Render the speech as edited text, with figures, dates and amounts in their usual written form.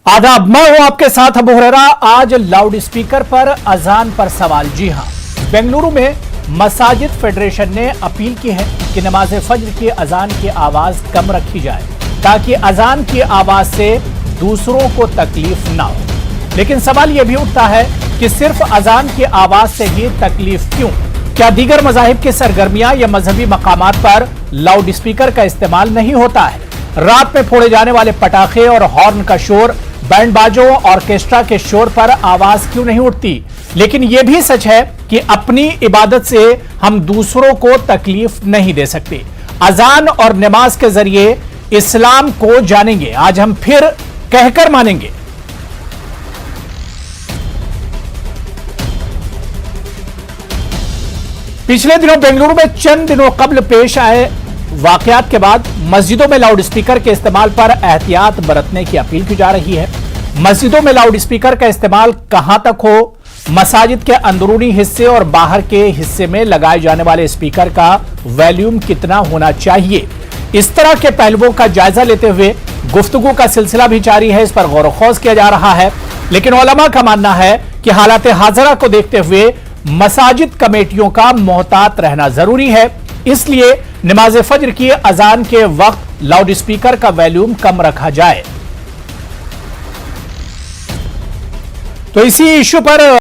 आदाब, मैं हूं आपके साथ अबू हुरैरा। आज लाउड स्पीकर पर अजान पर सवाल। जी हां, बेंगलुरु में मसाजिद फेडरेशन ने अपील की है कि नमाज फज्र की अजान की आवाज कम रखी जाए ताकि अजान की आवाज से दूसरों को तकलीफ ना हो। लेकिन सवाल यह भी उठता है कि सिर्फ अजान की आवाज से ही तकलीफ क्यों? क्या दीगर मजाहिब की सरगर्मियां या मजहबी मकामात पर लाउड स्पीकर का इस्तेमाल नहीं होता है? रात में फोड़े जाने वाले पटाखे और हॉर्न का शोर, बैंड बाजों, ऑर्केस्ट्रा के शोर पर आवाज क्यों नहीं उठती? लेकिन यह भी सच है कि अपनी इबादत से हम दूसरों को तकलीफ नहीं दे सकते। अजान और नमाज के जरिए इस्लाम को जानेंगे। आज हम फिर कहकर मानेंगे। पिछले दिनों बेंगलुरु में चंद दिनों कबल पेश आए वाकयात के बाद मस्जिदों में लाउड स्पीकर के इस्तेमाल पर एहतियात बरतने की अपील की जा रही है। मस्जिदों में लाउड स्पीकर का इस्तेमाल कहां तक हो, मसाजिद के अंदरूनी हिस्से और बाहर के हिस्से में लगाए जाने वाले स्पीकर का वॉल्यूम कितना होना चाहिए, इस तरह के पहलुओं का जायजा लेते हुए गुफ्तगू का सिलसिला भी जारी है। इस पर गौर खौज किया जा रहा है। लेकिन उलमा का मानना है कि हालात हाजरा को देखते हुए मसाजिद कमेटियों का मोहतात रहना जरूरी है। इसलिए नमाज फज्र की अजान के वक्त लाउड स्पीकर का वॉल्यूम कम रखा जाए। तो इसी इश्यू पर